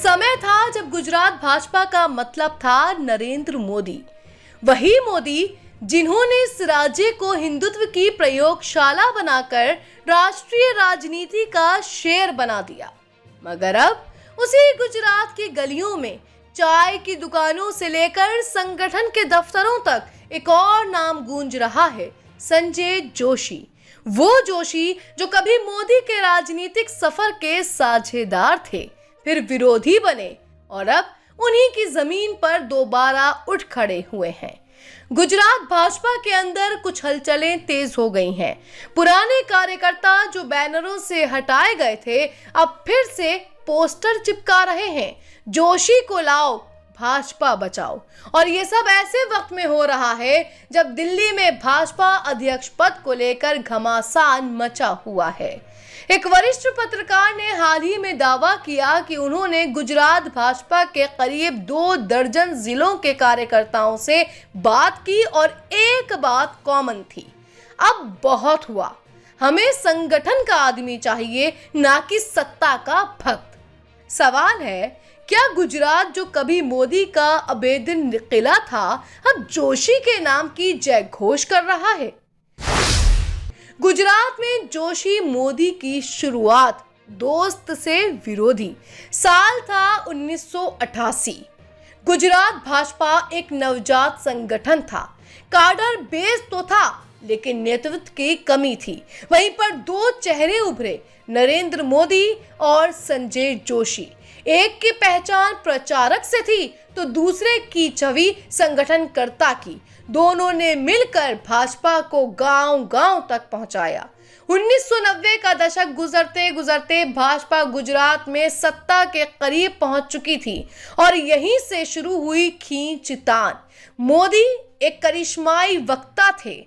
समय था जब गुजरात भाजपा का मतलब था नरेंद्र मोदी। वही मोदी जिन्होंने इस राज्य को हिंदुत्व की प्रयोगशाला बनाकर राष्ट्रीय राजनीति का शेर बना दिया। मगर अब उसी गुजरात की गलियों में चाय की दुकानों से लेकर संगठन के दफ्तरों तक एक और नाम गूंज रहा है, संजय जोशी। वो जोशी जो कभी मोदी के राजनीतिक सफर के साझेदार थे, फिर विरोधी बने और अब उन्हीं की जमीन पर दोबारा उठ खड़े हुए हैं। गुजरात भाजपा के अंदर कुछ हलचलें तेज हो गई हैं। पुराने कार्यकर्ता जो बैनरों से हटाए गए थे, अब फिर से पोस्टर चिपका रहे हैं, जोशी को लाओ, भाजपा बचाओ। और ये सब ऐसे वक्त में हो रहा है जब दिल्ली में भाजपा अध्यक्ष पद को लेकर घमासान मचा हुआ है। एक वरिष्ठ पत्रकार ने हाल ही में दावा किया कि उन्होंने गुजरात भाजपा के करीब 2 दर्जन जिलों के कार्यकर्ताओं से बात की और एक बात कॉमन थी, अब बहुत हुआ, हमें संगठन का आदमी चाहिए, ना कि सत्ता का भक्त। सवाल है, क्या गुजरात जो कभी मोदी का अबेदन किला था, अब जोशी के नाम की जय घोष कर रहा है? गुजरात में जोशी मोदी की शुरुआत दोस्त से विरोधी। साल था 1988। गुजरात भाजपा एक नवजात संगठन था। काडर बेस तो था, लेकिन नेतृत्व की कमी थी। वहीं पर 2 चेहरे उभरे, नरेंद्र मोदी और संजय जोशी। एक की पहचान प्रचारक से थी तो दूसरे की छवि संगठनकर्ता की। दोनों ने मिलकर भाजपा को गांव-गांव तक पहुंचाया। 1990 का दशक गुजरते गुजरते भाजपा गुजरात में सत्ता के करीब पहुंच चुकी थी और यहीं से शुरू हुई खींचतान। मोदी एक करिश्माई वक्ता थे,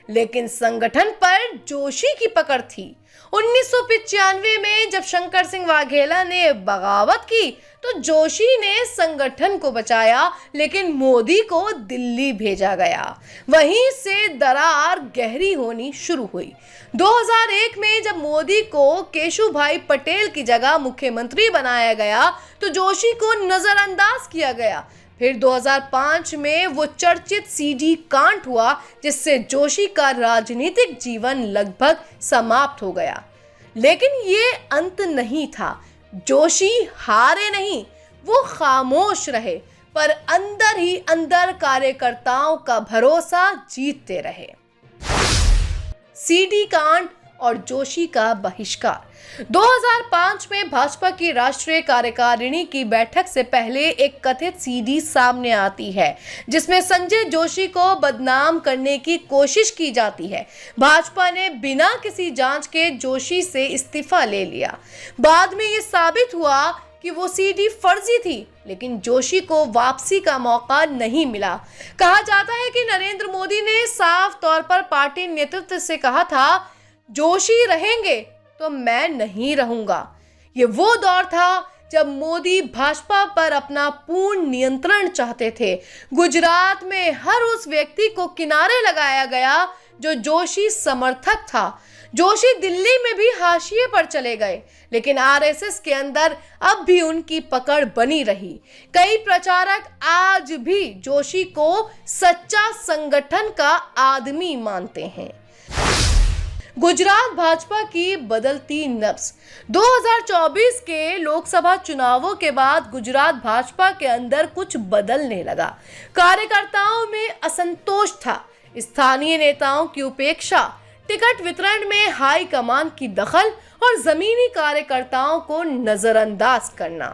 लेकिन संगठन पर जोशी की पकड़ थी। 1995 में जब शंकर सिंह वाघेला ने बगावत की तो जोशी ने संगठन को बचाया, लेकिन मोदी को दिल्ली भेजा गया। वहीं से दरार गहरी होनी शुरू हुई। 2001 में जब मोदी को केशुभाई पटेल की जगह मुख्यमंत्री बनाया गया तो जोशी को नजरअंदाज किया गया। फिर 2005 में वो चर्चित सीडी कांड हुआ, जिससे जोशी का राजनीतिक जीवन लगभग समाप्त हो गया। लेकिन ये अंत नहीं था। जोशी हारे नहीं, वो खामोश रहे, पर अंदर ही अंदर कार्यकर्ताओं का भरोसा जीतते रहे। सीडी कांड और जोशी का बहिष्कार। 2005 में भाजपा की राष्ट्रीय कार्यकारिणी की बैठक से पहले एक कथित सीडी सामने आती है, जिसमें संजय जोशी को बदनाम करने की कोशिश की जाती है। भाजपा ने बिना किसी जांच के जोशी से इस्तीफा ले लिया। बाद में ये साबित हुआ कि वो सीडी फर्जी थी, लेकिन जोशी को वापसी का मौका नहीं मिला। कहा जाता है कि नरेंद्र मोदी ने साफ तौर पर पार्टी नेतृत्व से कहा था, जोशी रहेंगे तो मैं नहीं रहूंगा। ये वो दौर था जब मोदी भाजपा पर अपना पूर्ण नियंत्रण चाहते थे। गुजरात में हर उस व्यक्ति को किनारे लगाया गया जो जोशी समर्थक था। जोशी दिल्ली में भी हाशिए पर चले गए, लेकिन आरएसएस के अंदर अब भी उनकी पकड़ बनी रही। कई प्रचारक आज भी जोशी को सच्चा संगठन का आदमी मानते हैं। गुजरात भाजपा की बदलती नब्ज। 2024 के लोकसभा चुनावों के बाद गुजरात भाजपा के अंदर कुछ बदलने लगा। कार्यकर्ताओं में असंतोष था, स्थानीय नेताओं की उपेक्षा, टिकट वितरण में हाई कमान की दखल और जमीनी कार्यकर्ताओं को नजरअंदाज करना।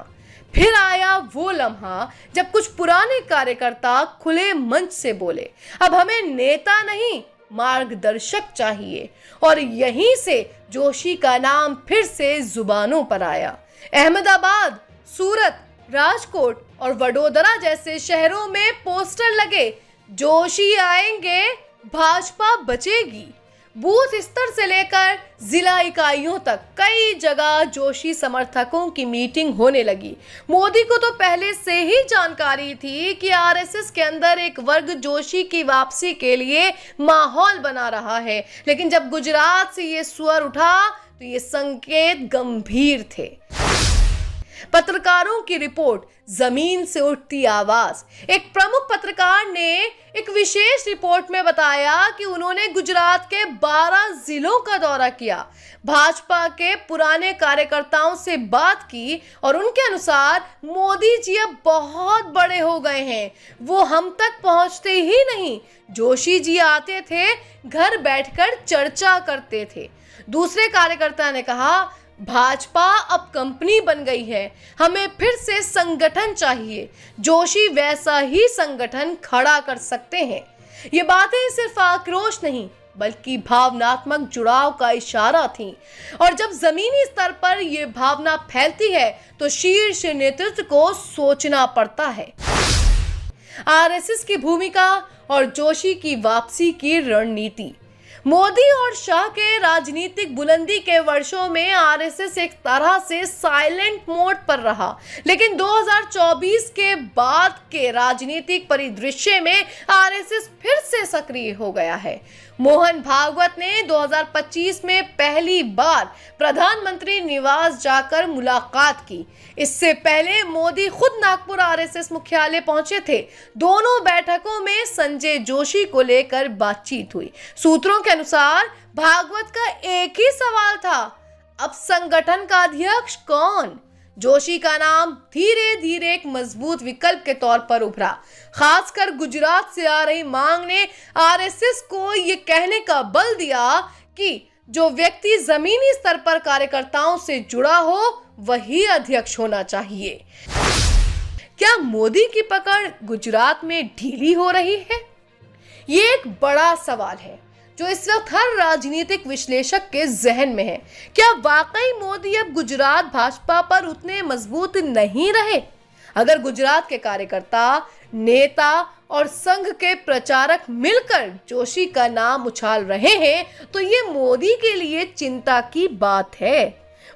फिर आया वो लम्हा जब कुछ पुराने कार्यकर्ता खुले मंच से बोले, अब हमें नेता नहीं, मार्गदर्शक चाहिए। और यहीं से जोशी का नाम फिर से जुबानों पर आया। अहमदाबाद, सूरत, राजकोट और वडोदरा जैसे शहरों में पोस्टर लगे, जोशी आएंगे, भाजपा बचेगी। बूथ स्तर से लेकर जिला इकाइयों तक कई जगह जोशी समर्थकों की मीटिंग होने लगी। मोदी को तो पहले से ही जानकारी थी कि आरएसएस के अंदर एक वर्ग जोशी की वापसी के लिए माहौल बना रहा है, लेकिन जब गुजरात से ये स्वर उठा तो ये संकेत गंभीर थे। पत्रकारों की रिपोर्ट, जमीन से उठती आवाज। एक प्रमुख पत्रकार ने एक विशेष रिपोर्ट में बताया कि उन्होंने गुजरात के 12 जिलों का दौरा किया, भाजपा के पुराने कार्यकर्ताओं से बात की और उनके अनुसार मोदी जी अब बहुत बड़े हो गए हैं, वो हम तक पहुंचते ही नहीं। जोशी जी आते थे, घर बैठकर चर्चा करते थे। दूसरे कार्यकर्ता ने कहा, भाजपा अब कंपनी बन गई है, हमें फिर से संगठन चाहिए। जोशी वैसा ही संगठन खड़ा कर सकते हैं। ये बातें सिर्फ आक्रोश नहीं बल्कि भावनात्मक जुड़ाव का इशारा थी। और जब जमीनी स्तर पर यह भावना फैलती है तो शीर्ष नेतृत्व को सोचना पड़ता है। आरएसएस की भूमिका और जोशी की वापसी की रणनीति। मोदी और शाह के राजनीतिक बुलंदी के वर्षों में आरएसएस एक तरह से साइलेंट मोड पर रहा, लेकिन 2024 के बाद के राजनीतिक परिदृश्य में आरएसएस फिर से सक्रिय हो गया है। मोहन भागवत ने 2025 में पहली बार प्रधानमंत्री निवास जाकर मुलाकात की। इससे पहले मोदी खुद नागपुर आरएसएस मुख्यालय पहुंचे थे। दोनों बैठकों में संजय जोशी को लेकर बातचीत हुई। सूत्रों के अनुसार भागवत का एक ही सवाल था, अब संगठन का अध्यक्ष कौन? जोशी का नाम धीरे धीरे एक मजबूत विकल्प के तौर पर उभरा। खासकर गुजरात से आ रही मांग ने आरएसएस को ये कहने का बल दिया कि जो व्यक्ति जमीनी स्तर पर कार्यकर्ताओं से जुड़ा हो वही अध्यक्ष होना चाहिए। क्या मोदी की पकड़ गुजरात में ढीली हो रही है? ये एक बड़ा सवाल है जो इस वक्त हर राजनीतिक विश्लेषक के जहन में है। क्या वाकई मोदी अब गुजरात भाजपा पर उतने मजबूत नहीं रहे? अगर गुजरात के कार्यकर्ता, नेता और संघ के प्रचारक मिलकर जोशी का नाम उछाल रहे हैं तो ये मोदी के लिए चिंता की बात है।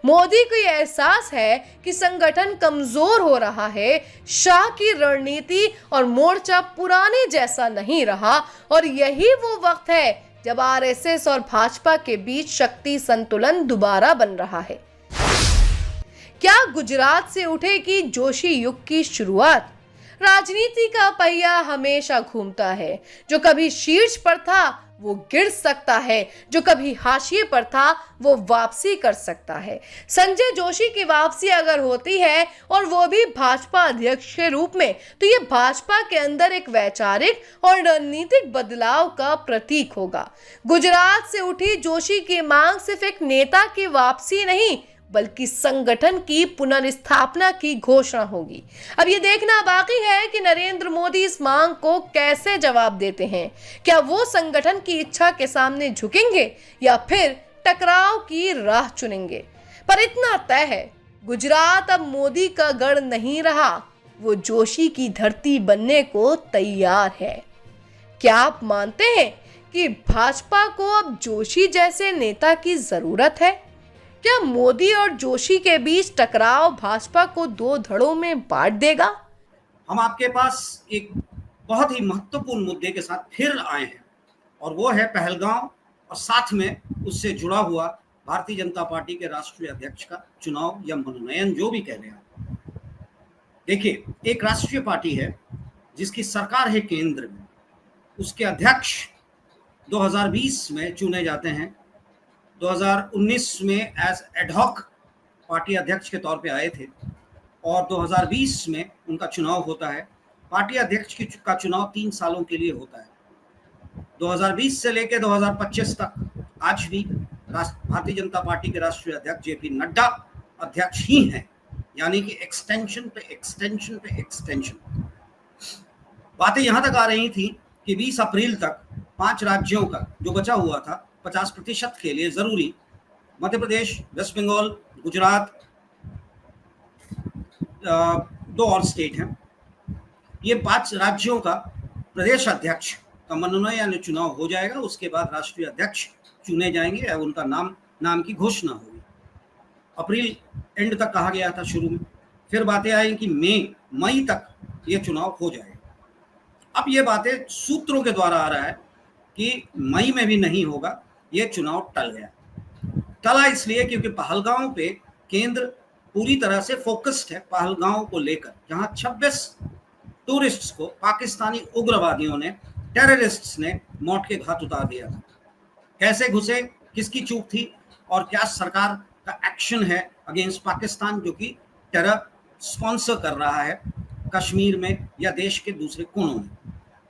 मोदी को यह एहसास है कि संगठन कमजोर हो रहा है, शाह की रणनीति और मोर्चा पुराने जैसा नहीं रहा और यही वो वक्त है जब आरएसएस और भाजपा के बीच शक्ति संतुलन दोबारा बन रहा है। क्या गुजरात से उठेगी जोशी युग की शुरुआत? राजनीति का पहिया हमेशा घूमता है। जो कभी शीर्ष पर था वो गिर सकता है, जो कभी हाशिए पर था वो वापसी कर सकता है। संजय जोशी की वापसी अगर होती है और वो भी भाजपा अध्यक्ष के रूप में, तो ये भाजपा के अंदर एक वैचारिक और रणनीतिक बदलाव का प्रतीक होगा। गुजरात से उठी जोशी की मांग सिर्फ एक नेता की वापसी नहीं बल्कि संगठन की पुनर्स्थापना की घोषणा होगी। अब ये देखना बाकी है कि नरेंद्र मोदी इस मांग को कैसे जवाब देते हैं। क्या वो संगठन की इच्छा के सामने झुकेंगे या फिर टकराव की राह चुनेंगे? पर इतना तय है, गुजरात अब मोदी का गढ़ नहीं रहा, वो जोशी की धरती बनने को तैयार है। क्या आप मानते हैं कि भाजपा को अब जोशी जैसे नेता की जरूरत है? क्या मोदी और जोशी के बीच टकराव भाजपा को दो धड़ों में बांट देगा? हम आपके पास एक बहुत ही महत्वपूर्ण मुद्दे के साथ फिर आए हैं और वो है पहलगांव और साथ में उससे जुड़ा हुआ भारतीय जनता पार्टी के राष्ट्रीय अध्यक्ष का चुनाव या मनोनयन, जो भी कह रहे हैं। देखिए, एक राष्ट्रीय पार्टी है जिसकी सरकार है केंद्र में, उसके अध्यक्ष 2020 में चुने जाते हैं। 2019 में एज एडहॉक पार्टी अध्यक्ष के तौर पे आए थे और 2020 में उनका चुनाव होता है। पार्टी अध्यक्ष का चुनाव 3 सालों के लिए होता है। 2020 से लेकर 2025 तक आज भी भारतीय जनता पार्टी के राष्ट्रीय अध्यक्ष जेपी नड्डा अध्यक्ष ही हैं, यानी कि एक्सटेंशन पे एक्सटेंशन पे एक्सटेंशन। बातें यहां तक आ रही थी कि 20 अप्रैल तक 5 राज्यों का जो बचा हुआ था 50% के लिए जरूरी, मध्य प्रदेश, वेस्ट बंगाल, गुजरात, 2 और स्टेट हैं, ये 5 राज्यों का प्रदेश अध्यक्ष का मनोनयन यानी चुनाव हो जाएगा। उसके बाद राष्ट्रीय अध्यक्ष चुने जाएंगे और उनका नाम की घोषणा होगी। अप्रैल एंड तक कहा गया था शुरू में, फिर बातें आई कि मई तक ये चुनाव हो जाएगा। अब ये बातें सूत्रों के द्वारा आ रहा है कि मई में भी नहीं होगा, ये चुनाव टल गया। टला इसलिए क्योंकि पहलगांव पे केंद्र पूरी तरह से फोकस्ड है पहलगांव को लेकर, जहां 26 टूरिस्ट्स को पाकिस्तानी उग्रवादियों ने, टेररिस्ट्स ने मौत के घाट उतार दिया था। कैसे घुसे, किसकी चूक थी, और क्या सरकार का एक्शन है अगेंस्ट पाकिस्तान जो कि टेरर स्पॉन्सर कर रहा है कश्मीर में या देश के दूसरे कोनों में।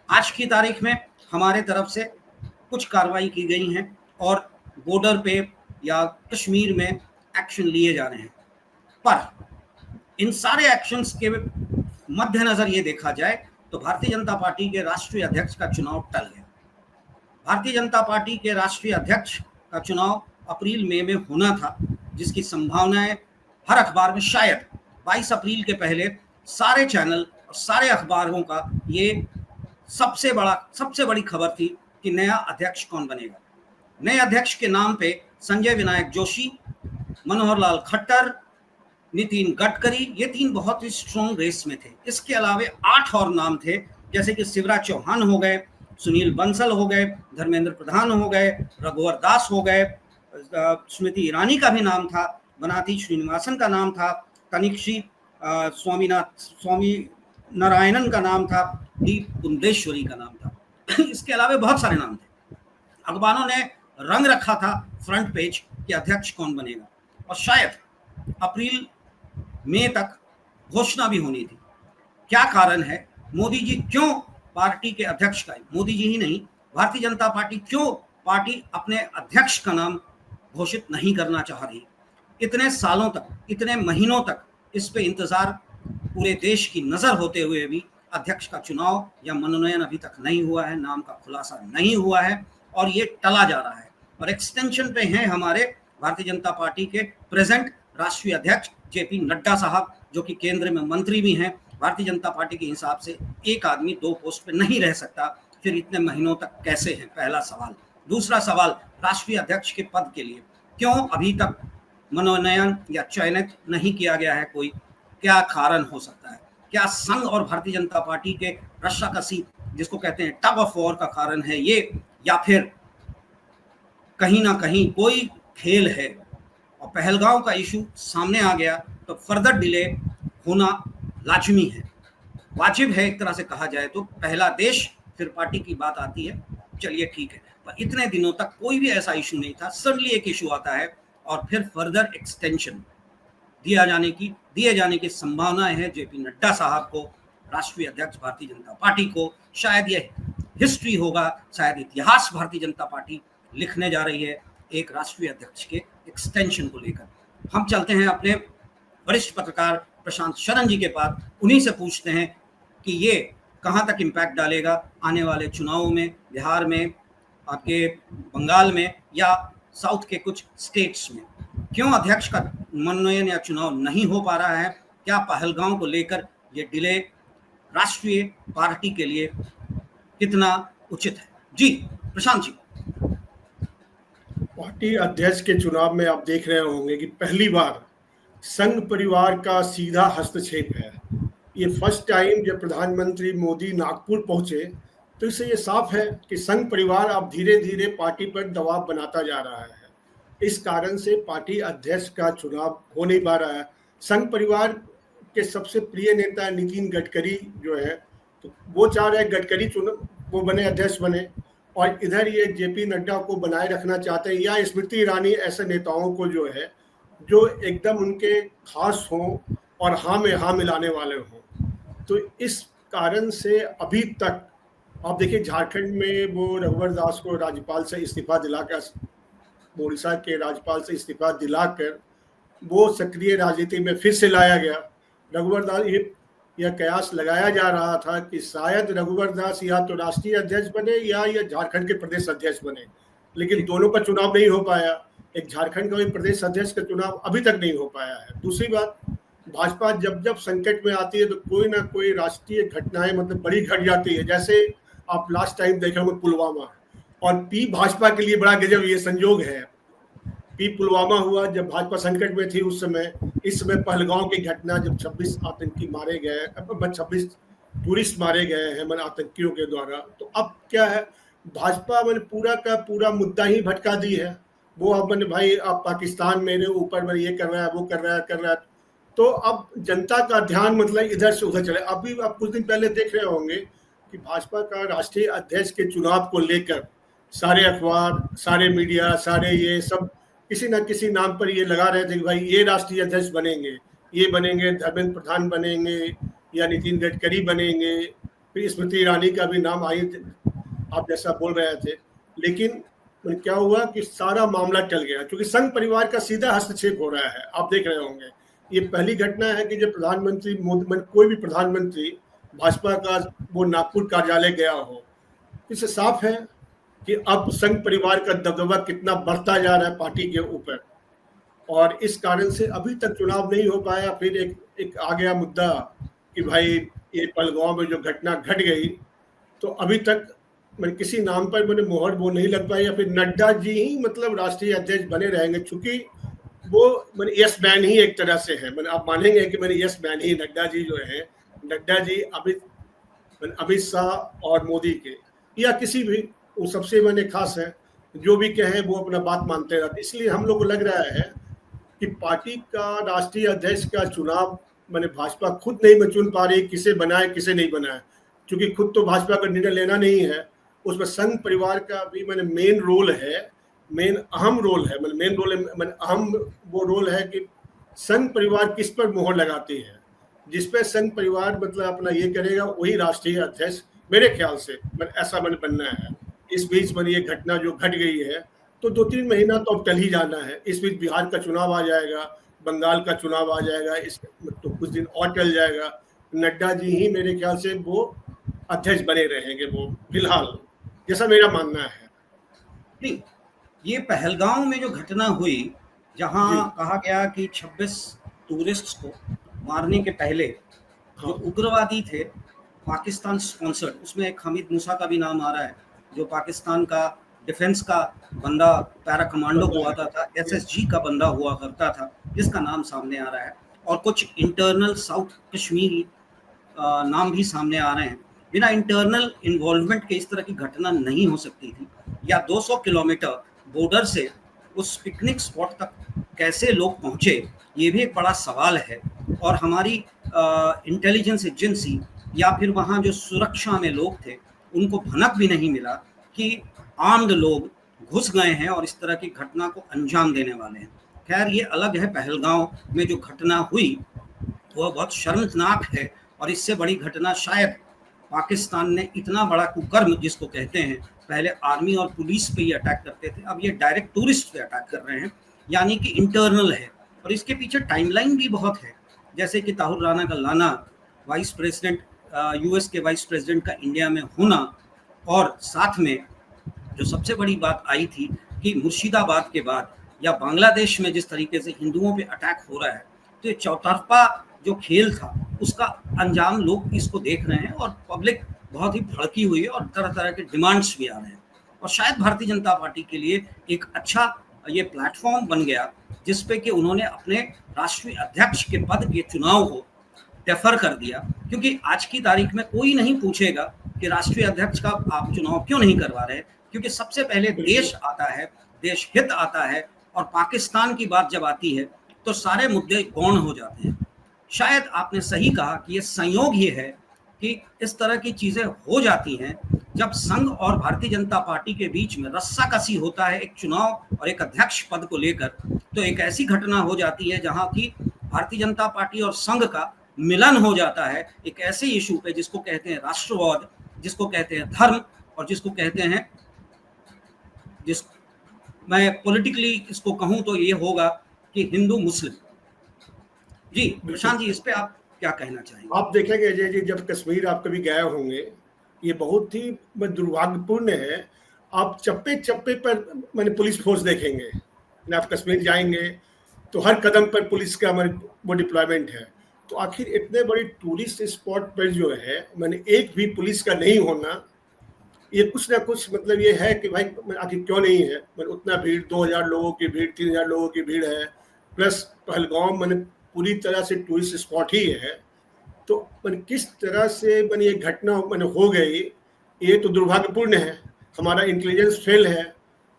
आज की तारीख में हमारे तरफ से कुछ कार्रवाई की गई हैं और बॉर्डर पे या कश्मीर में एक्शन लिए जा रहे हैं, पर इन सारे एक्शंस के मद्देनजर ये देखा जाए तो भारतीय जनता पार्टी के राष्ट्रीय अध्यक्ष का चुनाव टल गया। भारतीय जनता पार्टी के राष्ट्रीय अध्यक्ष का चुनाव अप्रैल मई में होना था, जिसकी संभावनाएं हर अखबार में शायद 22 अप्रैल के पहले सारे चैनल और सारे अखबारों का ये सबसे बड़ी खबर थी कि नया अध्यक्ष कौन बनेगा। नए अध्यक्ष के नाम पे संजय विनायक जोशी, मनोहर लाल खट्टर, नितिन गडकरी, ये 3 बहुत ही स्ट्रॉन्ग रेस में थे। इसके अलावा 8 और नाम थे, जैसे कि शिवराज चौहान हो गए, सुनील बंसल हो गए, धर्मेंद्र प्रधान हो गए, रघुवर दास हो गए, स्मृति ईरानी का भी नाम था, बनाती श्रीनिवासन का नाम था, तनिक्षी स्वामी नारायणन का नाम था, डी पुंडेश्वरी का नाम था। इसके अलावा बहुत सारे नाम थे। अखबारों ने रंग रखा था फ्रंट पेज कि अध्यक्ष कौन बनेगा, और शायद अप्रैल मई तक घोषणा भी होनी थी। क्या कारण है, मोदी जी क्यों पार्टी के अध्यक्ष का, मोदी जी ही नहीं, भारतीय जनता पार्टी क्यों पार्टी अपने अध्यक्ष का नाम घोषित नहीं करना चाह रही? इतने सालों तक, इतने महीनों तक इस पे इंतजार पूरे देश की नजर होते हुए भी अध्यक्ष का चुनाव या मनोनयन अभी तक नहीं हुआ है, नाम का खुलासा नहीं हुआ है, और ये टला जा रहा है। और एक्सटेंशन पे हैं हमारे भारतीय जनता पार्टी के प्रेजेंट राष्ट्रीय अध्यक्ष जेपी नड्डा साहब, जो कि केंद्र में मंत्री भी हैं। भारतीय जनता पार्टी के हिसाब से एक आदमी 2 पोस्ट पे नहीं रह सकता, फिर इतने महीनों तक कैसे है, पहला सवाल। दूसरा सवाल, राष्ट्रीय अध्यक्ष के पद के लिए क्यों अभी तक मनोनयन या चयनित नहीं किया गया है कोई? क्या कारण हो सकता है? क्या संघ और भारतीय जनता पार्टी के रस्साकसी, जिसको कहते हैं टग ऑफ वॉर, का कारण है ये, या फिर कहीं ना कहीं कोई खेल है? और पहलगांव का इशू सामने आ गया तो फर्दर डिले होना लाजमी है, वाजिब है एक तरह से कहा जाए तो। पहला देश फिर पार्टी की बात आती है, चलिए ठीक है, पर इतने दिनों तक कोई भी ऐसा इशू नहीं था। सडनली एक इशू आता है और फिर फर्दर एक्सटेंशन दिए जाने की संभावनाएं है जेपी नड्डा साहब को, राष्ट्रीय अध्यक्ष भारतीय जनता पार्टी को। शायद ये हिस्ट्री होगा, शायद इतिहास भारतीय जनता पार्टी लिखने जा रही है एक राष्ट्रीय अध्यक्ष के एक्सटेंशन को लेकर। हम चलते हैं अपने वरिष्ठ पत्रकार प्रशांत शरण जी के पास, उन्हीं से पूछते हैं कि ये कहाँ तक इम्पैक्ट डालेगा आने वाले चुनावों में, बिहार में, आपके बंगाल में या साउथ के कुछ स्टेट्स में। क्यों अध्यक्ष का मनोनयन या चुनाव नहीं हो पा रहा है? क्या पहलगांव को लेकर ये डिले राष्ट्रीय पार्टी के लिए कितना उचित है? जी प्रशांत जी। पार्टी अध्यक्ष के चुनाव में आप देख रहे होंगे कि पहली बार संघ परिवार का सीधा हस्तक्षेप है। ये फर्स्ट टाइम जब प्रधानमंत्री मोदी नागपुर पहुंचे तो इससे ये साफ है कि संघ परिवार अब धीरे धीरे पार्टी पर दबाव बनाता जा रहा है। इस कारण से पार्टी अध्यक्ष का चुनाव हो नहीं पा रहा है। संघ परिवार के सबसे प्रिय नेता नितिन गडकरी जो है, तो वो चाह रहे गडकरी वो बने, अध्यक्ष बने, और इधर ये जेपी नड्डा को बनाए रखना चाहते हैं, या स्मृति ईरानी, ऐसे नेताओं को जो है जो एकदम उनके खास हों और हाँ में हाँ मिलाने वाले हों। तो इस कारण से अभी तक आप देखिए झारखंड में वो रघुवर दास को राज्यपाल से इस्तीफा दिलाकर, ओडिशा के राज्यपाल से इस्तीफा दिलाकर वो सक्रिय राजनीति में फिर से लाया गया। रघुवर दास, यह कयास लगाया जा रहा था कि शायद रघुवर दास या तो राष्ट्रीय अध्यक्ष बने या झारखंड के प्रदेश अध्यक्ष बने, लेकिन दोनों का चुनाव नहीं हो पाया। एक झारखंड का भी प्रदेश अध्यक्ष का चुनाव अभी तक नहीं हो पाया है। दूसरी बात, भाजपा जब जब संकट में आती है तो कोई ना कोई राष्ट्रीय घटनाएं मतलब बड़ी घट जाती है। जैसे आप लास्ट टाइम देखे होंगे पुलवामा, और पी भाजपा के लिए बड़ा गजब ये संयोग है। पी पुलवामा हुआ जब भाजपा संकट में थी उस समय। इस समय पहलगांव की घटना, जब 26 आतंकी मारे गए, 26 टूरिस्ट मारे गए हैं आतंकियों के द्वारा। तो अब क्या है, भाजपा मैंने पूरा का पूरा मुद्दा ही भटका दी है। वो अब मैंने भाई आप पाकिस्तान मेरे ऊपर मैंने ये कर रहा है, वो कर रहा है। तो अब जनता का ध्यान मतलब इधर से उधर चले। अभी आप कुछ दिन पहले देख रहे होंगे कि भाजपा का राष्ट्रीय अध्यक्ष के चुनाव को लेकर सारे अखबार, सारे मीडिया, सारे ये सब किसी न किसी नाम पर ये लगा रहे थे कि भाई ये राष्ट्रीय अध्यक्ष बनेंगे, ये बनेंगे, धर्मेंद्र प्रधान बनेंगे या नितिन गडकरी बनेंगे, फिर स्मृति ईरानी का भी नाम आई, आप जैसा बोल रहे थे। लेकिन क्या हुआ कि सारा मामला टल गया क्योंकि संघ परिवार का सीधा हस्तक्षेप हो रहा है। आप देख रहे होंगे ये पहली घटना है कि जब प्रधानमंत्री कोई भी प्रधानमंत्री भाजपा का वो नागपुर कार्यालय गया हो। इससे साफ है कि अब संघ परिवार का दबदबा कितना बढ़ता जा रहा है पार्टी के ऊपर, और इस कारण से अभी तक चुनाव नहीं हो पाया। फिर एक आ गया मुद्दा कि भाई ये पहलगांव में जो घटना घट गई, तो अभी तक मैंने किसी नाम पर मैंने मोहर वो नहीं लग पाई, या फिर नड्डा जी ही मतलब राष्ट्रीय अध्यक्ष बने रहेंगे, चूंकि वो मैंने यस मैन ही एक तरह से है। मैंने आप मानेंगे कि मैंने यस मैन ही नड्डा जी जो है, नड्डा जी अमित शाह और मोदी के या किसी भी, वो सबसे मैंने खास है, जो भी कहे वो अपना बात मानते रहते। इसलिए हम लोग को लग रहा है कि पार्टी का राष्ट्रीय अध्यक्ष का चुनाव मैंने भाजपा खुद नहीं चुन पा रही, किसे बनाए किसे नहीं बनाए, क्योंकि खुद तो भाजपा का निर्णय लेना नहीं है, उसमें संघ परिवार का भी मैंने मेन रोल है, अहम रोल है। मेन रोल है, अहम वो रोल है कि संघ परिवार किस पर मोहर लगाती है, जिस पे संघ परिवार मतलब अपना ये करेगा वही राष्ट्रीय अध्यक्ष मेरे ख्याल से ऐसा बनना है। इस बीच में ये घटना जो घट गई है तो 2-3 महीना तो अब टल ही जाना है। इस बीच बिहार का चुनाव आ जाएगा, बंगाल का चुनाव आ जाएगा, इस तो कुछ दिन और टल जाएगा। नड्डा जी ही मेरे ख्याल से वो अध्यक्ष बने रहेंगे वो फिलहाल, जैसा मेरा मानना है। नहीं, ये पहलगांव में जो घटना हुई, जहां कहा गया कि 26 टूरिस्ट्स को मारने के पहले जो उग्रवादी थे पाकिस्तान स्पॉन्सर्ड, उसमें एक हमीद मूसा का भी नाम आ रहा है, जो पाकिस्तान का डिफेंस का बंदा, पैरा कमांडो हुआ था, एसएसजी का बंदा हुआ करता था, जिसका नाम सामने आ रहा है, और कुछ इंटरनल साउथ कश्मीरी नाम भी सामने आ रहे हैं। बिना इंटरनल इन्वॉल्वमेंट के इस तरह की घटना नहीं हो सकती थी। या 200 किलोमीटर बॉर्डर से उस पिकनिक स्पॉट तक कैसे लोग पहुंचे, ये भी एक बड़ा सवाल है। और हमारी इंटेलिजेंस एजेंसी या फिर वहाँ जो सुरक्षा में लोग थे, उनको भनक भी नहीं मिला कि आर्म्ड लोग घुस गए हैं और इस तरह की घटना को अंजाम देने वाले हैं। खैर, ये अलग है। पहलगांव में जो घटना हुई वह बहुत शर्मनाक है, और इससे बड़ी घटना शायद पाकिस्तान ने इतना बड़ा कुकर्म जिसको कहते हैं, पहले आर्मी और पुलिस पे ही अटैक करते थे, अब ये डायरेक्ट टूरिस्ट पे अटैक कर रहे हैं, यानी कि इंटरनल है। और इसके पीछे टाइमलाइन भी बहुत है, जैसे कि ताहिर राणा का लाना, वाइस प्रेसिडेंट यूएस के वाइस प्रेसिडेंट का इंडिया में होना, और साथ में जो सबसे बड़ी बात आई थी कि मुर्शिदाबाद के बाद या बांग्लादेश में जिस तरीके से हिंदुओं पे अटैक हो रहा है, तो ये चौतरफा जो खेल था उसका अंजाम लोग इसको देख रहे हैं, और पब्लिक बहुत ही भड़की हुई है, और तरह तरह के डिमांड्स भी आ रहे हैं। और शायद भारतीय जनता पार्टी के लिए एक अच्छा ये प्लेटफॉर्म बन गया, जिसपे कि उन्होंने अपने राष्ट्रीय अध्यक्ष के पद के चुनाव को डेफर कर दिया, क्योंकि आज की तारीख में कोई नहीं पूछेगा कि राष्ट्रीय अध्यक्ष का आप चुनाव क्यों नहीं करवा रहे, क्योंकि सबसे पहले देश आता है, देश हित आता है, और पाकिस्तान की बात जब आती है तो सारे मुद्दे गौण हो जाते हैं। शायद आपने सही कहा कि ये संयोग ही है कि इस तरह की चीजें हो जाती हैं जब संघ और भारतीय जनता पार्टी के बीच में रस्साकसी होता है एक चुनाव और एक अध्यक्ष पद को लेकर। तो एक ऐसी घटना हो जाती है जहां की भारतीय जनता पार्टी और संघ का मिलन हो जाता है एक ऐसे इशू पे जिसको कहते हैं राष्ट्रवाद, जिसको कहते हैं धर्म, और जिसको कहते हैं, जिस मैं पॉलिटिकली इसको कहूं तो ये होगा कि हिंदू मुस्लिम। जी प्रशांत जी, इस पे आप क्या कहना चाहेंगे? आप देखेंगे अजय जी, जब कश्मीर आप कभी गए होंगे, ये बहुत ही दुर्भाग्यपूर्ण है। आप चप्पे चप्पे पर मैंने पुलिस फोर्स देखेंगे, आप कश्मीर जाएंगे तो हर कदम पर पुलिस का वो डिप्लॉयमेंट है। तो आखिर इतने बड़ी टूरिस्ट स्पॉट पर जो है मैंने एक भी पुलिस का नहीं होना, ये कुछ ना कुछ मतलब ये है कि भाई आखिर क्यों नहीं है। मैंने उतना भीड़, 2000 लोगों की भीड़, 3000 लोगों की भीड़ है, प्लस पहलगाम मैंने पूरी तरह से टूरिस्ट स्पॉट ही है। तो किस तरह से ये घटना हो गई, ये तो दुर्भाग्यपूर्ण है। हमारा इंटेलिजेंस फेल है।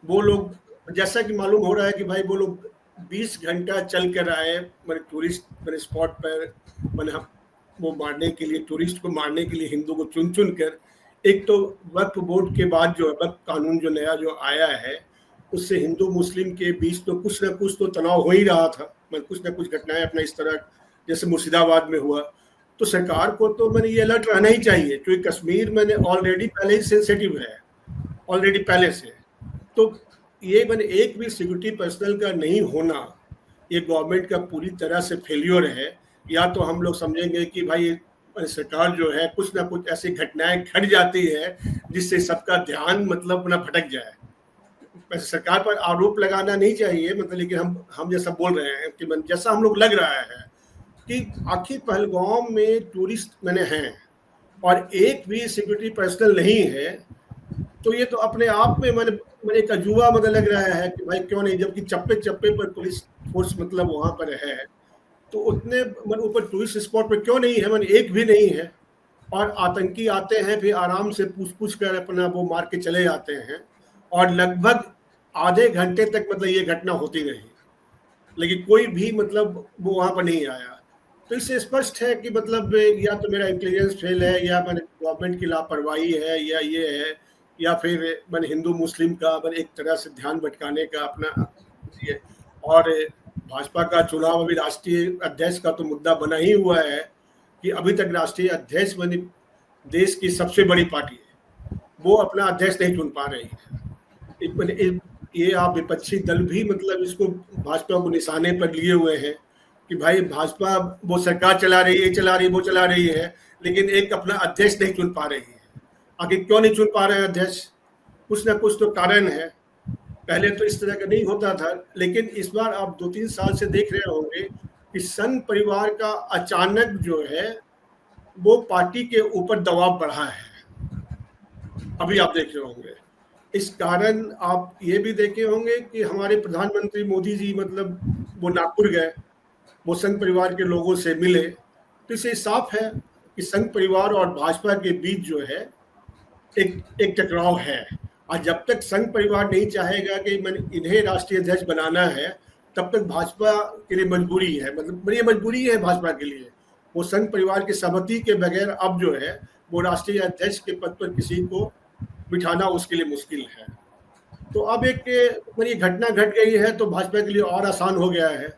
वो लोग, जैसा कि मालूम हो रहा है कि भाई वो लोग 20 घंटा चल कर आए मैंने टूरिस्ट मैंने स्पॉट पर मैंने वो मारने के लिए टूरिस्ट को मारने के लिए हिंदू को चुन चुन कर। एक तो वक्फ बोर्ड के बाद जो वक्फ कानून जो नया जो आया है उससे हिंदू मुस्लिम के बीच तो कुछ ना कुछ तो तनाव हो ही रहा था। मैं कुछ ना कुछ घटनाएं अपना इस तरह जैसे मुर्शिदाबाद में हुआ, तो सरकार को तो मैंने ये अलर्ट रहना ही चाहिए क्योंकि कश्मीर मैंने ऑलरेडी पहले ही सेंसिटिव है, ऑलरेडी पहले से। तो ये मैंने एक भी सिक्योरिटी पर्सनल का नहीं होना ये गवर्नमेंट का पूरी तरह से फेलियर है। या तो हम लोग समझेंगे कि भाई सरकार जो है कुछ ना कुछ ऐसी घटनाएं घट जाती है जिससे सबका ध्यान मतलब अपना भटक जाए। वैसे सरकार पर आरोप लगाना नहीं चाहिए मतलब, लेकिन हम जैसा बोल रहे हैं कि जैसा हम लोग लग रहा है कि आखिर पहलगाम में टूरिस्ट मैंने हैं और एक भी सिक्योरिटी पर्सनल नहीं है, तो ये तो अपने आप में मैंने एक अजूबा मतलब लग रहा है कि भाई क्यों नहीं, जबकि चप्पे चप्पे पर पुलिस फोर्स मतलब वहाँ पर है, तो उतने ऊपर टूरिस्ट स्पॉट पर क्यों नहीं है, एक भी नहीं है। और आतंकी आते हैं फिर आराम से पूछ कर अपना वो मार के चले जाते हैं और लगभग आधे घंटे तक मतलब ये घटना होती रही, लेकिन कोई भी मतलब वो वहाँ पर नहीं आया। तो इससे स्पष्ट है कि मतलब या तो मेरा इंटेलिजेंस फेल है या मैंने गवर्नमेंट की लापरवाही है या ये है, या फिर मैंने हिंदू मुस्लिम का मैंने एक तरह से ध्यान भटकाने का अपना ये। और भाजपा का चुनाव अभी राष्ट्रीय अध्यक्ष का तो मुद्दा बना ही हुआ है कि अभी तक राष्ट्रीय अध्यक्ष बनी देश की सबसे बड़ी पार्टी है, वो अपना अध्यक्ष नहीं चुन पा रही है। ये आप विपक्षी दल भी मतलब इसको भाजपा को निशाने पर लिए हुए हैं कि भाई भाजपा वो सरकार चला रही है, चला रही है, वो चला रही है, लेकिन एक अपना अध्यक्ष नहीं चुन पा रही है। आखिर क्यों नहीं चुन पा रहे हैं अध्यक्ष? कुछ ना कुछ तो कारण है। पहले तो इस तरह का नहीं होता था, लेकिन इस बार आप 2-3 साल से देख रहे होंगे कि संघ परिवार का अचानक जो है वो पार्टी के ऊपर दबाव बढ़ा है। अभी आप देख रहे होंगे, इस कारण आप ये भी देखे होंगे कि हमारे प्रधानमंत्री मोदी जी मतलब वो नागपुर गए, वो संघ परिवार के लोगों से मिले, तो इससे साफ है कि संघ परिवार और भाजपा के बीच जो है एक टकराव है। और जब तक संघ परिवार नहीं चाहेगा कि मैंने इन्हें राष्ट्रीय अध्यक्ष बनाना है, तब तक भाजपा के लिए मजबूरी है, मतलब बड़ी मजबूरी है भाजपा के लिए। वो संघ परिवार की सहमति के बगैर अब जो है वो राष्ट्रीय अध्यक्ष के पद पर किसी को बिठाना उसके लिए मुश्किल है। तो अब एक ये घटना घट गई है तो भाजपा के लिए और आसान हो गया है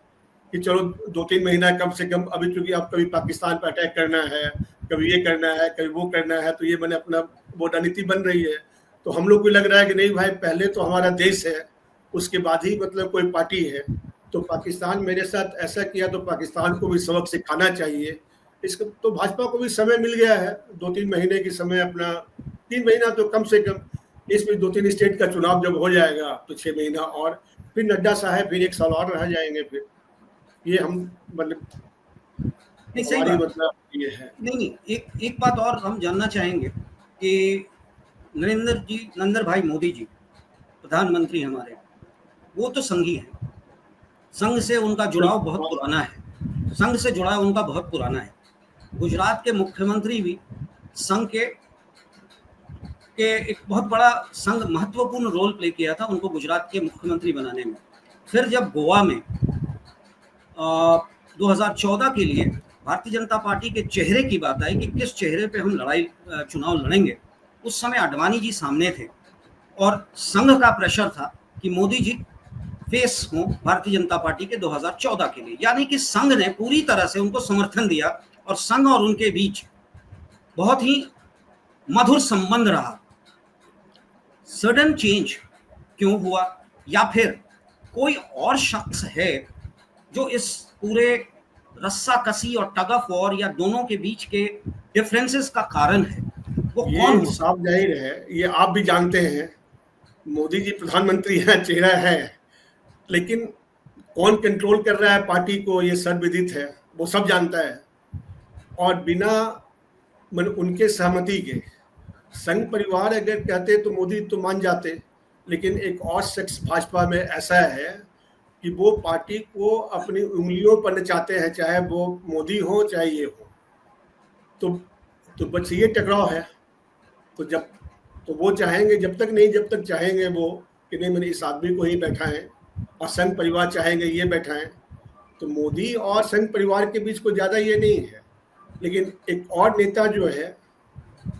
कि चलो 2-3 महीना कम से कम, अभी चूंकि आप कभी पाकिस्तान पर अटैक करना है, कभी ये करना है, कभी वो करना है, तो ये मैंने अपना वो रणनीति बन रही है। तो हम लोग को लग रहा है कि नहीं भाई पहले तो हमारा देश है, उसके बाद ही मतलब कोई पार्टी है। तो पाकिस्तान मेरे साथ ऐसा किया तो पाकिस्तान को भी सबक सिखाना चाहिए। इसको तो भाजपा को भी समय मिल गया है, 2-3 महीने की समय, अपना 3 महीना तो कम से कम, इसमें 2-3 स्टेट का चुनाव जब हो जाएगा तो 6 महीना और फिर नड्डा साहब फिर 1 साल और रह जाएंगे। फिर ये हम मतलब नहीं, सही बात मतलब ये है। नहीं, एक बात और हम जानना चाहेंगे कि नरेंद्र भाई मोदी जी प्रधानमंत्री हमारे, वो तो संघी हैं, संघ से उनका जुड़ाव बहुत पुराना है, संघ से जुड़ाव उनका बहुत पुराना है। गुजरात के मुख्यमंत्री भी संघ के एक बहुत बड़ा संघ महत्वपूर्ण रोल प्ले किया था उनको गुजरात के मुख्यमंत्री बनाने में। फिर जब गोवा में 2014 के लिए भारतीय जनता पार्टी के चेहरे की बात आई कि किस चेहरे पे हम चुनाव लड़ेंगे, उस समय आडवाणी जी सामने थे और संघ का प्रेशर था कि मोदी जी फेस हो भारतीय जनता पार्टी के 2014 के लिए, यानी कि संघ ने पूरी तरह से उनको समर्थन दिया और संघ और उनके बीच बहुत ही मधुर संबंध रहा। सडन चेंज क्यों हुआ, या फिर कोई और शख्स है जो इस पूरे रस्साकसी और टग ऑफ वॉर या दोनों के बीच के डिफरेंसेस का कारण है? वो कौन हो? साफ जाहिर है, ये आप भी जानते हैं, मोदी जी प्रधानमंत्री हैं, चेहरा है, लेकिन कौन कंट्रोल कर रहा है पार्टी को ये सर्वविदित है, वो सब जानता है। और बिना उनके सहमति के संघ परिवार अगर कहते तो मोदी तो मान जाते, लेकिन एक और शख्स भाजपा में ऐसा है कि वो पार्टी को अपनी उंगलियों पर नचाते हैं, चाहे वो मोदी हो चाहे ये हो। तो बस ये टकराव है। तो वो चाहेंगे जब तक चाहेंगे वो कि नहीं मैंने इस आदमी को ही बैठा है और संघ परिवार चाहेंगे ये बैठाएं, तो मोदी और संघ परिवार के बीच कोई ज़्यादा ये नहीं है। लेकिन एक और नेता जो है,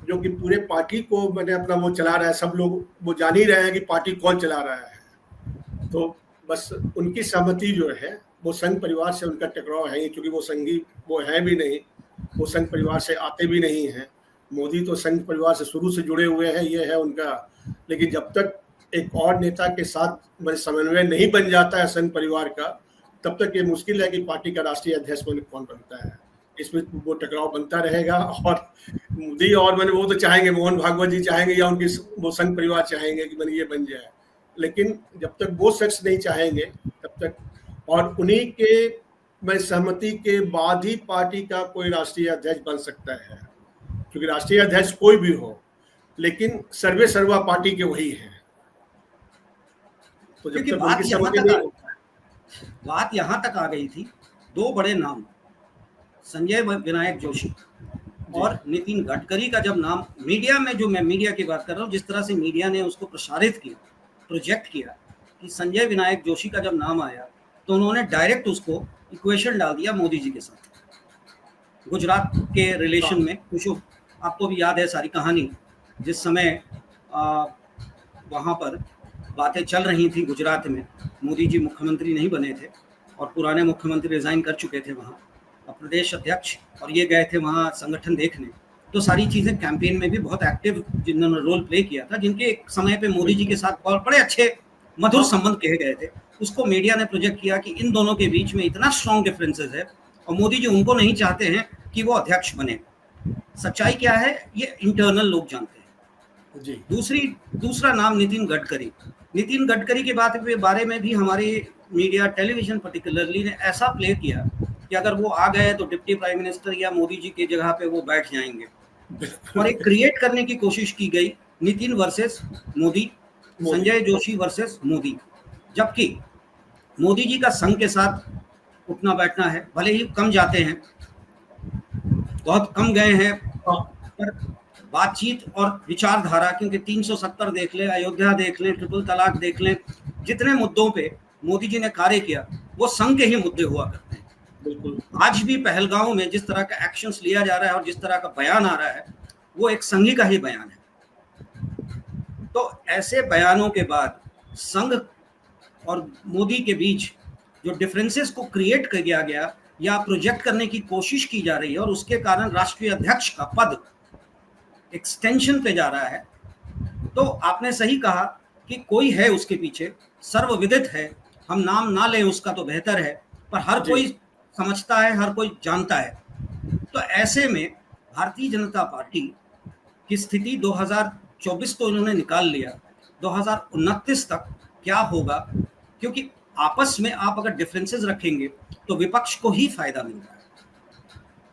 जो कि पूरे पार्टी को मैंने अपना वो चला रहा है, सब लोग वो जान ही रहे हैं कि पार्टी कौन चला रहा है, तो बस उनकी सहमति जो है वो संघ परिवार से उनका टकराव है, क्योंकि वो संघी वो है भी नहीं, वो संघ परिवार से आते भी नहीं हैं। मोदी तो संघ परिवार से शुरू से जुड़े हुए हैं, ये है उनका। लेकिन जब तक एक और नेता के साथ समन्वय नहीं बन जाता है संघ परिवार का, तब तक ये मुश्किल है कि पार्टी का राष्ट्रीय अध्यक्ष कौन बनता है। इसमें वो टकराव बनता रहेगा। और मोदी और वो तो चाहेंगे, मोहन भागवत जी चाहेंगे या उनकी वो संघ परिवार चाहेंगे कि ये बन जाए, लेकिन जब तक वो शख्स नहीं चाहेंगे तब तक, और उन्हीं के सहमति के बाद ही पार्टी का कोई राष्ट्रीय अध्यक्ष बन सकता है। क्योंकि राष्ट्रीय अध्यक्ष कोई भी हो, लेकिन सर्वे सर्वा पार्टी के वही है। तो जब तक उनकी सहमति नहीं, बात यहाँ तक आ गई थी, दो बड़े नाम संजय विनायक जोशी और नितिन गडकरी का जब नाम मीडिया में, जो मैं मीडिया की बात कर रहा हूँ, जिस तरह से मीडिया ने उसको प्रसारित किया, प्रोजेक्ट किया कि संजय विनायक जोशी का जब नाम आया, तो उन्होंने डायरेक्ट उसको इक्वेशन डाल दिया मोदी जी के साथ। गुजरात के रिलेशन में कुछ आपको भी याद है सारी कहानी, जिस समय वहाँ पर बातें चल रही थी गुजरात में, मोदी जी मुख्यमंत्री नहीं बने थे और पुराने मुख्यमंत्री रिजाइन कर चुके थे वहाँ, प्रदेश अध्यक्ष, और ये गए थे वहाँ संगठन देखने। तो सारी चीज़ें कैंपेन में भी बहुत एक्टिव जिन्होंने रोल प्ले किया था, जिनके एक समय पे मोदी जी के साथ बड़े अच्छे मधुर संबंध कहे गए थे, उसको मीडिया ने प्रोजेक्ट किया कि इन दोनों के बीच में इतना स्ट्रॉन्ग डिफरेंसेस है और मोदी जी उनको नहीं चाहते हैं कि वो अध्यक्ष बने। सच्चाई क्या है ये इंटरनल लोग जानते हैं जी। दूसरा नाम नितिन गडकरी। नितिन गडकरी के बारे में भी हमारी मीडिया, टेलीविजन पर्टिकुलरली, ने ऐसा प्ले किया कि अगर वो आ गए तो डिप्टी प्राइम मिनिस्टर या मोदी जी की जगह पे वो बैठ जाएंगे, और एक क्रिएट करने की कोशिश की गई, नितिन वर्सेस मोदी, संजय जोशी वर्सेस मोदी। जबकि मोदी जी का संघ के साथ उठना बैठना है, भले ही कम जाते हैं, बहुत कम गए हैं, पर बातचीत और विचारधारा, क्योंकि 370 देख लें, अयोध्या देख लें, ट्रिपल तलाक देख लें, जितने मुद्दों पे मोदी जी ने कार्य किया वो संघ के ही मुद्दे हुआ करते हैं। बिल्कुल आज भी पहलगांव में जिस तरह का एक्शंस लिया जा रहा है और जिस तरह का बयान आ रहा है, वो एक संघी का ही बयान है। तो ऐसे बयानों के बाद संघ और मोदी के बीच जो डिफरेंसेस को क्रिएट किया गया या प्रोजेक्ट करने की कोशिश की जा रही है, और उसके कारण राष्ट्रीय अध्यक्ष का पद एक्सटेंशन पे जा रहा है, तो आपने सही कहा कि कोई है उसके पीछे, सर्वविदित है, हम नाम ना लें उसका तो बेहतर है, पर हर कोई समझता है, हर कोई जानता है। तो ऐसे में भारतीय जनता पार्टी की स्थिति 2024 तो इन्होंने निकाल लिया, 2029 तक क्या होगा, क्योंकि आपस में आप अगर डिफरेंसेस रखेंगे तो विपक्ष को ही फायदा मिल रहा है,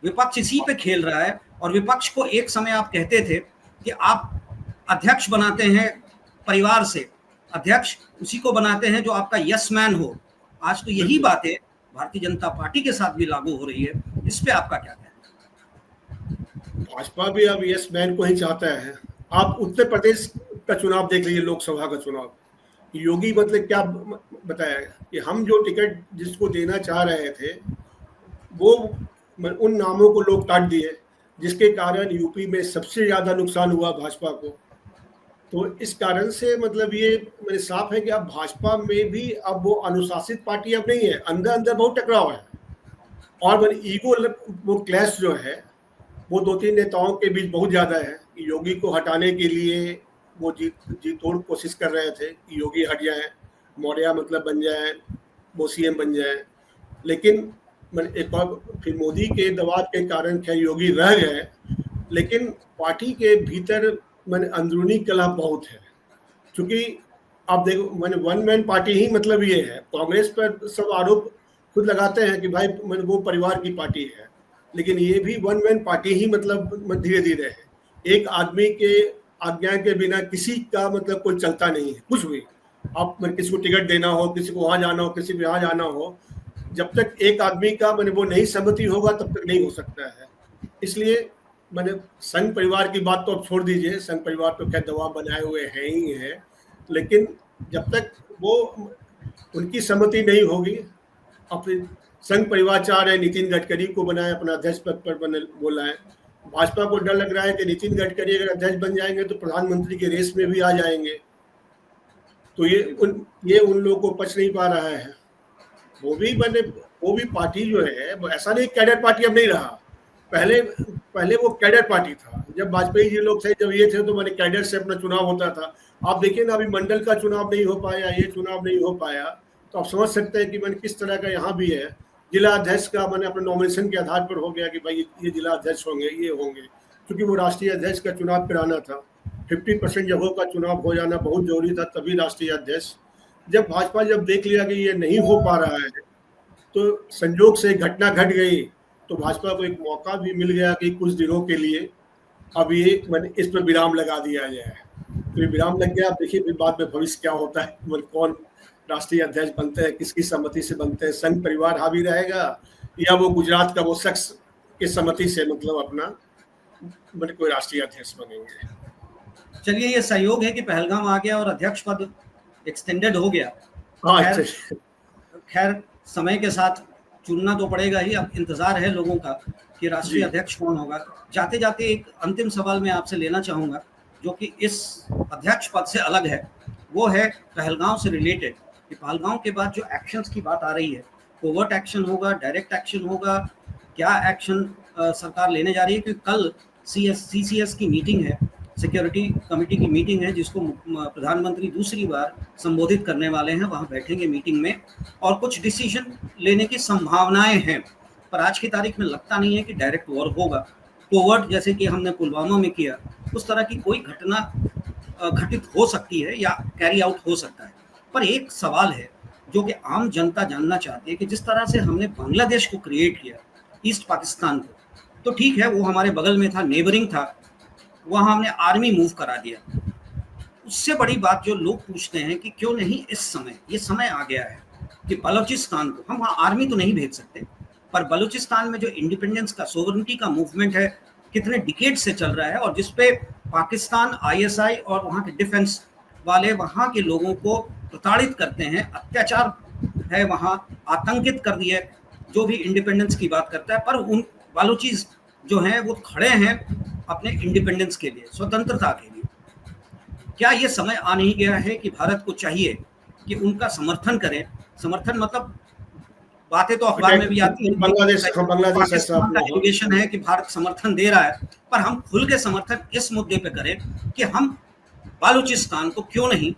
विपक्ष इसी पे खेल रहा है। और विपक्ष को एक समय आप कहते थे कि आप अध्यक्ष बनाते हैं परिवार से, अध्यक्ष उसी को बनाते हैं जो आपका यस मैन हो। आज तो यही बातें भारतीय जनता पार्टी के साथ भी लागू हो रही है, इस पे आपका क्या कहना है? भाजपा भी अब यस मैन को ही चाहता है। आप उत्तर प्रदेश का चुनाव देख लीजिए, लोकसभा का चुनाव, योगी मतलब क्या बताया कि हम जो टिकट जिसको देना चाह रहे थे वो उन नामों को लोग काट दिए, जिसके कारण यूपी में सबसे ज्यादा नुकसान हुआ भाजपा को। तो इस कारण से मतलब ये मेरे साफ है कि अब भाजपा में भी अब वो अनुशासित पार्टी अब नहीं है, अंदर अंदर बहुत टकराव है, और ईगो वो क्लैश जो है वो 2-3 नेताओं के बीच बहुत ज्यादा है। योगी को हटाने के लिए वो जी तोड़ कोशिश कर रहे थे कि योगी हट जाए, मौर्य मतलब बन जाए, वो सीएम बन जाए, लेकिन एक बार फिर मोदी के दबाव के कारण क्या योगी रह गए। लेकिन पार्टी के भीतर अंदरूनी कलह बहुत है, क्योंकि आप देखो वन मैन पार्टी ही मतलब ये है। कांग्रेस पर सब आरोप खुद लगाते हैं कि भाई वो परिवार की पार्टी है, लेकिन ये भी वन मैन पार्टी ही मतलब धीरे धीरे है। एक आदमी के आज्ञा के बिना किसी का मतलब कोई चलता नहीं है, कुछ भी। आप किसी को टिकट देना हो, किसी को वहाँ जाना हो, किसी को यहाँ जाना हो, जब तक एक आदमी का वो नहीं सहमति होगा तब तक नहीं हो सकता है। इसलिए संघ परिवार की बात तो अब छोड़ दीजिए, संघ परिवार तो क्या दबाव बनाए हुए हैं ही है, लेकिन जब तक वो उनकी सहमति नहीं होगी। अपने संघ परिवार चाह रहे हैं नितिन गडकरी को बनाए अपना अध्यक्ष पद पर बोला है। भाजपा को डर लग रहा है कि नितिन गडकरी अगर अध्यक्ष बन जाएंगे तो प्रधानमंत्री के रेस में भी आ जाएंगे, तो ये उन लोगों को पच नहीं पा रहा है। वो भी पार्टी जो है, ऐसा नहीं कैडर पार्टी अब नहीं रहा। पहले वो कैडर पार्टी था, जब वाजपेयी जी लोग थे, जब ये थे तो कैडर से अपना चुनाव होता था। आप देखिए ना, अभी मंडल का चुनाव नहीं हो पाया, ये चुनाव नहीं हो पाया, तो आप समझ सकते हैं कि किस तरह का यहाँ भी है। जिला अध्यक्ष का अपने नॉमिनेशन के आधार पर हो गया कि भाई ये जिला अध्यक्ष होंगे, ये होंगे, क्योंकि वो राष्ट्रीय अध्यक्ष का चुनाव कराना था। 50% जगहों का चुनाव हो जाना बहुत जरूरी था, तभी राष्ट्रीय अध्यक्ष। जब भाजपा देख लिया कि ये नहीं हो पा रहा है, तो संजोग से घटना घट गई, तो भाजपा को एक मौका भी मिल गया कि कुछ दिनों के लिए अब ये इस पर विराम लगा दिया जाए। तो ये विराम लग गया। आप देखिए फिर बाद में भविष्य क्या होता है, कौन राष्ट्रीय अध्यक्ष बनते हैं, किसकी सहमति से बनते हैं, संघ परिवार हावी रहेगा या वो गुजरात का वो शख्स की सहमति से अपना कोई राष्ट्रीय अध्यक्ष बनेंगे। चलिए, ये सहयोग है कि पहलगाम आ गया और अध्यक्ष पद एक्सटेंडेड हो गया। हाँ, खैर समय के साथ चुनना तो पड़ेगा ही। अब इंतजार है लोगों का कि राष्ट्रीय अध्यक्ष कौन होगा। जाते जाते एक अंतिम सवाल मैं आपसे लेना चाहूँगा, जो कि इस अध्यक्ष पद से अलग है। वो है पहलगाम से रिलेटेड कि पहलगाम के बाद जो एक्शंस की बात आ रही है, कोवर्ट एक्शन होगा, डायरेक्ट एक्शन होगा, क्या एक्शन सरकार लेने जा रही है? क्योंकि कल CCS की मीटिंग है, सिक्योरिटी कमेटी की मीटिंग है, जिसको प्रधानमंत्री दूसरी बार संबोधित करने वाले हैं। वहाँ बैठेंगे मीटिंग में और कुछ डिसीजन लेने की संभावनाएं हैं, पर आज की तारीख में लगता नहीं है कि डायरेक्ट वॉर होगा। कोवर्ट जैसे कि हमने पुलवामा में किया, उस तरह की कोई घटना घटित हो सकती है या कैरी आउट हो सकता है। पर एक सवाल है जो कि आम जनता जानना चाहती है कि जिस तरह से हमने बांग्लादेश को क्रिएट किया, ईस्ट पाकिस्तान को, तो ठीक है वो हमारे बगल में था, नेबरिंग था, वहाँ हमने आर्मी मूव करा दिया। उससे बड़ी बात जो लोग पूछते हैं कि क्यों नहीं इस समय, ये समय आ गया है कि बलूचिस्तान को, हम वहाँ आर्मी तो नहीं भेज सकते, पर बलूचिस्तान में जो इंडिपेंडेंस का, सोवरेनिटी का मूवमेंट है, कितने डिकेड से चल रहा है, और जिसपे पाकिस्तान, ISI और वहाँ के डिफेंस वाले वहाँ के लोगों को प्रताड़ित करते हैं, अत्याचार है वहाँ, आतंकित कर दिए जो भी इंडिपेंडेंस की बात करता है। पर उन बालूचीज जो हैं वो खड़े हैं अपने इंडिपेंडेंस के लिए, स्वतंत्रता के लिए। क्या ये समय आ नहीं गया है कि भारत को चाहिए कि उनका समर्थन करें? समर्थन मतलब बातें तो अखबार में भी आती है, बांग्लादेश का एलिगेशन है कि भारत समर्थन दे रहा है, पर हम खुल के समर्थन इस मुद्दे पे करें कि हम बालूचिस्तान को क्यों नहीं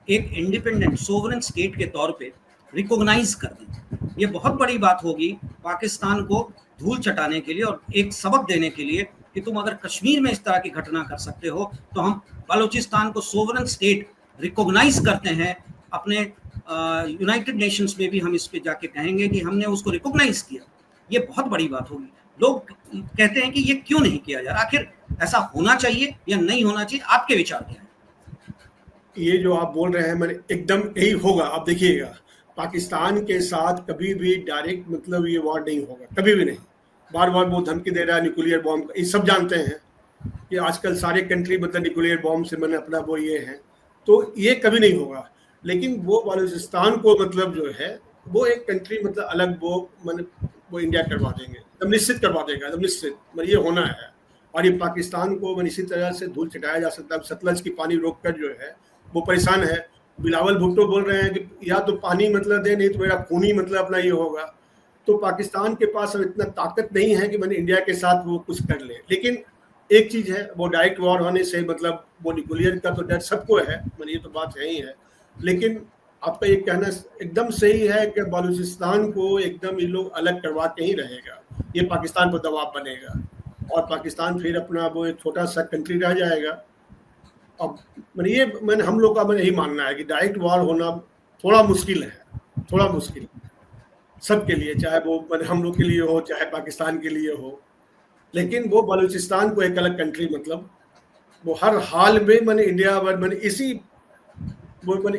एक इंडिपेंडेंट सोवरेन स्टेट के तौर पे रिकॉग्नाइज कर दें। ये बहुत बड़ी बात होगी पाकिस्तान को धूल चटाने के लिए और एक सबक देने के लिए कि तुम अगर कश्मीर में इस तरह की घटना कर सकते हो, तो हम बालूचिस्तान को सोवरेन स्टेट रिकॉग्नाइज करते हैं। अपने यूनाइटेड नेशंस में भी हम इस पे जाके कहेंगे कि हमने उसको रिकॉग्नाइज किया। ये बहुत बड़ी बात होगी। लोग कहते हैं कि ये क्यों नहीं किया जा रहा, आखिर ऐसा होना चाहिए या नहीं होना चाहिए? आपके विचार क्या है? ये जो आप बोल रहे हैं एकदम यही होगा। आप देखिएगा, पाकिस्तान के साथ कभी भी डायरेक्ट ये वॉर नहीं होगा, कभी भी नहीं। बार बार वो धमकी दे रहा है न्यूक्लियर बॉम्ब, ये सब जानते हैं कि आजकल सारे कंट्री न्यूक्लियर बॉम्ब से अपना वो ये है, तो ये कभी नहीं होगा। लेकिन वो बलूचिस्तान को जो है वो एक कंट्री अलग वो इंडिया करवा देंगे, एकदम निश्चित करवा देगा, एकदम निश्चित। ये होना है। और ये पाकिस्तान को इसी तरह से धूल चटाया जा सकता है। सतलज की पानी रोक कर जो है वो परेशान है। बिलावल भुट्टो बोल रहे हैं कि या तो पानी दे, नहीं तो मेरा खून ही अपना ये होगा। तो पाकिस्तान के पास अब इतना ताकत नहीं है कि इंडिया के साथ वो कुछ कर ले। लेकिन एक चीज़ है, वो डायरेक्ट वॉर होने से वो न्यूक्लियर का तो डर सबको है, ये तो बात है ही है। लेकिन आपका ये कहना एकदम सही है कि बलूचिस्तान को एकदम ये लोग अलग करवा के ही रहेगा। ये पाकिस्तान पर दबाव बनेगा और पाकिस्तान फिर अपना वो एक छोटा सा कंट्री रह जाएगा। अब हम लोग का यही मानना है कि डायरेक्ट वॉर होना थोड़ा मुश्किल है, थोड़ा मुश्किल सबके लिए, चाहे वो हम लोग के लिए हो, चाहे पाकिस्तान के लिए हो। लेकिन वो बलूचिस्तान को एक अलग कंट्री वो हर हाल में इंडिया इसी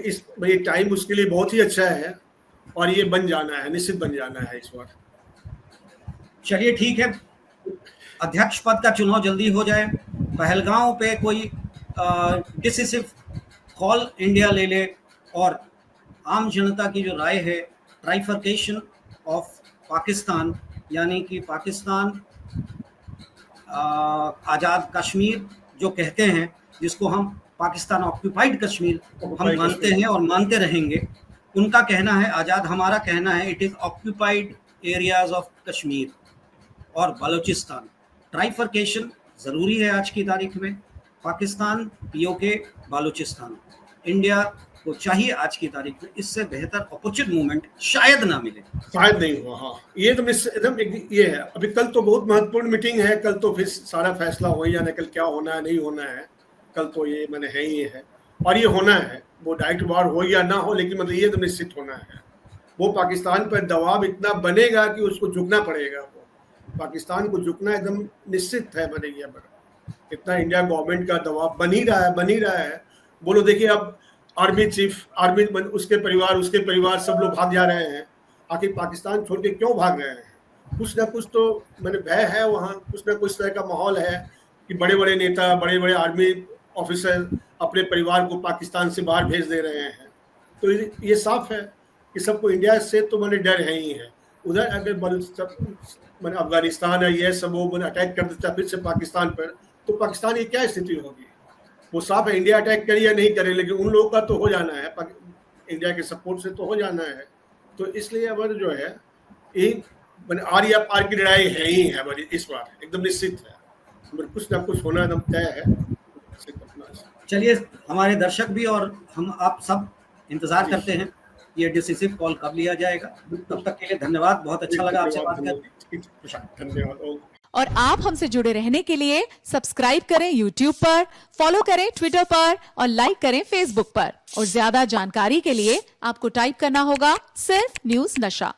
इस टाइम उसके लिए बहुत ही अच्छा है और ये बन जाना है, निश्चित बन जाना है इस बार। चलिए ठीक है, अध्यक्ष पद का चुनाव जल्दी हो जाए, पहलगांव पे कोई डिसिसिव कॉल इंडिया ले ले और आम जनता की जो राय है, ट्राइफर्केशन ऑफ पाकिस्तान, यानी कि पाकिस्तान आज़ाद कश्मीर जो कहते हैं, जिसको हम पाकिस्तान ऑक्यूपाइड कश्मीर हम मानते हैं और मानते रहेंगे, उनका कहना है आज़ाद, हमारा कहना है it is occupied areas of Kashmir और बलूचिस्तान। ट्राइफर्केशन ज़रूरी है आज की तारीख में। पाकिस्तान, पीओके, बलूचिस्तान, इंडिया को चाहिए आज की तारीख में, इससे बेहतर अपॉर्चुनिटी मूवमेंट शायद ना मिले, शायद नहीं हुआ। हाँ, ये तो एकदम ये है। अभी कल तो बहुत महत्वपूर्ण मीटिंग है, कल तो फिर सारा फैसला हो ही जाना, कल क्या होना है नहीं होना है, कल तो ये मैंने है ही है और ये होना है। वो डायरेक्ट वार हो या ना हो, लेकिन मतलब ये तो निश्चित होना है। वो पाकिस्तान पर दबाव इतना बनेगा कि उसको झुकना पड़ेगा। वो पाकिस्तान को झुकना एकदम निश्चित है, बनेगी। इतना इंडिया गवर्नमेंट का दबाव बन ही रहा है। बोलो, देखिए अब आर्मी चीफ, उसके परिवार सब लोग भाग जा रहे हैं। आखिर पाकिस्तान छोड़ के क्यों भाग रहे हैं? कुछ ना कुछ तो मैंने भय है वहाँ, कुछ ना कुछ तरह का माहौल है कि बड़े बड़े नेता, बड़े बड़े आर्मी ऑफिसर अपने परिवार को पाकिस्तान से बाहर भेज दे रहे हैं। तो ये साफ है कि सबको इंडिया से तो मैंने डर है ही है। उधर अगर अफगानिस्तान है, ये सब वो अटैक कर देता फिर से पाकिस्तान पर, तो पाकिस्तान की क्या स्थिति होगी? वो साफ है, इंडिया अटैक करे या नहीं करे, लेकिन उन लोगों का तो हो जाना है, इंडिया के सपोर्ट से तो हो जाना है। तो इसलिए अब जो है एक आर की लड़ाई है ही है, इस बार एकदम निश्चित है। कुछ ना कुछ होना एकदम तय है। चलिए, हमारे दर्शक भी और हम आप सब इंतजार करते हैं ये डिसिसिव कॉल कब लिया जाएगा। तब तक के लिए धन्यवाद, बहुत अच्छा लगा आपसे बात करके। धन्यवाद। और आप हमसे जुड़े रहने के लिए सब्सक्राइब करें YouTube पर, फॉलो करें Twitter पर और लाइक करें Facebook पर। और ज्यादा जानकारी के लिए आपको टाइप करना होगा सिर्फ न्यूज़ नशा।